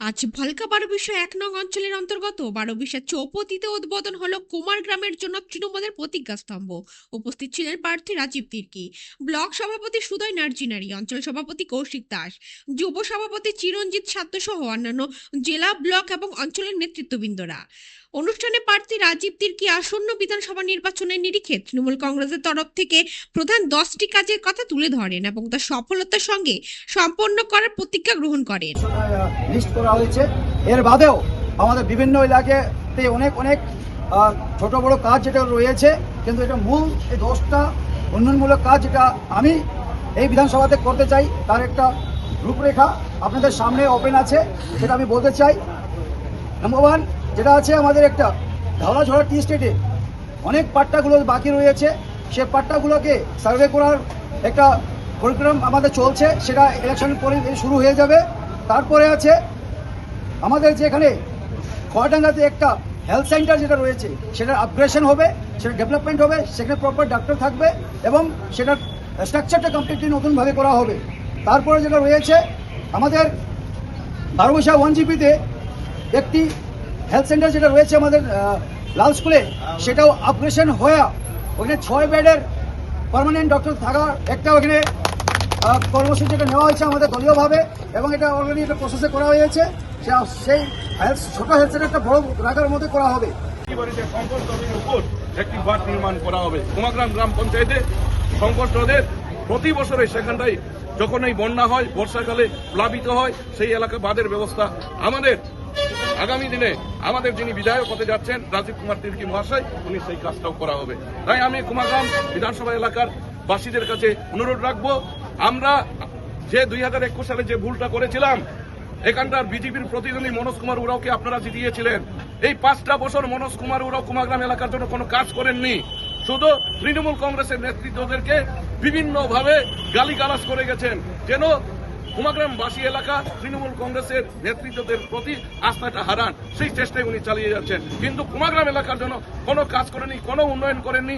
আজ ভালকা ১২-১০০ অঞ্চলের অন্তর্গত ১২-১০০ চৌপতিতে উদ্বোধন হলো কুমার গ্রামের জন্য তৃণমূলের প্রতিজ্ঞাস্তম্ভ। উপস্থিত ছিলেন প্রার্থী রাজীব তির্কি, ব্লক সভাপতি সুদয় নার্জিনারি, অঞ্চল সভাপতি কৌশিক দাস, যুব সভাপতি চিরঞ্জিত সাত্য সহ অন্যান্য জেলা, ব্লক এবং অঞ্চলের নেতৃত্ববৃন্দরা। অনুষ্ঠানে প্রার্থী রাজীব তির্কি আসন্ন বিধানসভা নির্বাচনের নিরিখে তৃণমূল কংগ্রেসের তরফ থেকে প্রধান ১০টি কাজের কথা তুলে ধরেন এবং তা সফলতার সঙ্গে সম্পন্ন করার প্রতিজ্ঞা গ্রহণ করেন। লিস্ট করা হয়েছে। এর বাদেও আমাদের বিভিন্ন এলাকাতে অনেক অনেক ছোট বড় কাজ যেটা রয়েছে, কিন্তু এটা মূল এই 10টা উন্নয়নমূলক কাজ যেটা আমি এই বিধানসভাতে করতে চাই, তার একটা রূপরেখা আপনাদের সামনে ওপেন আছে, সেটা আমি বলতে চাই। নাম্বার 1 যেটা আছে আমাদের একটা ধওলাঝড়া টি স্টেটে অনেক পাট্টাগুলো বাকি রয়েছে, সে পাট্টাগুলোকে সার্ভে করার একটা প্রোগ্রাম আমাদের চলছে, সেটা ইলেকশন পরে শুরু হয়ে যাবে। তারপরে আছে আমাদের যেখানে খোয়াডাঙ্গাতে একটা হেলথ সেন্টার যেটা রয়েছে, সেটার আপগ্রেডেশন হবে, সেটা ডেভেলপমেন্ট হবে, সেখানে প্রপার ডাক্তার থাকবে এবং সেটার স্ট্রাকচারটা কমপ্লিটলি নতুনভাবে করা হবে। তারপরে যেটা রয়েছে আমাদের ১২ 1GPতে একটি হেলথ সেন্টার যেটা রয়েছে আমাদের লাল স্কুলে, সেটাও আপগ্রেডেশন হয়ে ওখানে 6 বেডের পার্মানেন্ট ডক্টর থাকার একটা ওখানে কর্মসূচি যেটা নেওয়া হয়েছে আমাদের দলীয়ভাবে, এবং এটা অলরেডি একটা প্রসেসে করা হয়েছে। সেই ছোট হেলথ সেন্টারটা বড় রাখার মধ্যে করা হবে। একটি বাঁধ নির্মাণ করা হবে কুমাগ্রাম গ্রাম পঞ্চায়েতে। সংকট রোধের প্রতি বছরে সেখানটায় যখন এই বন্যা হয়, বর্ষাকালে প্লাবিত হয়, সেই এলাকা বাঁধের ব্যবস্থা আমাদের আগামী দিনে আমাদের যিনি বিধায়ক হতে যাচ্ছেন রাজীব কুমার তির্কি মহাশয়, উনি সেই কাজটাও করা হবে। তাই আমি কুমাগ্রাম বিধানসভা এলাকার বাসীদের কাছে অনুরোধ রাখবো, আমরা যে 2021 সালে যে ভুলটা করেছিলাম, এখানকার বিজেপির প্রতিদ্বন্দ্বী মনোজ কুমার উরাওকে আপনারা জিতিয়েছিলেন। এই 5টা বছর মনোজ কুমার উরাও কুমাগ্রাম এলাকার জন্য কোনো কাজ করেননি, শুধু তৃণমূল কংগ্রেসের নেতৃত্বদেরকে বিভিন্নভাবে গালিগালাজ করে গেছেন, যেন কুমাগ্রামবাসী এলাকা তৃণমূল কংগ্রেসের নেতৃত্বদের প্রতি আস্থাটা হারান। সেই চেষ্টায় উনি চালিয়ে যাচ্ছেন, কিন্তু কুমাগ্রাম এলাকার জন্য কোনো কাজ করেনি, কোনো উন্নয়ন করেননি।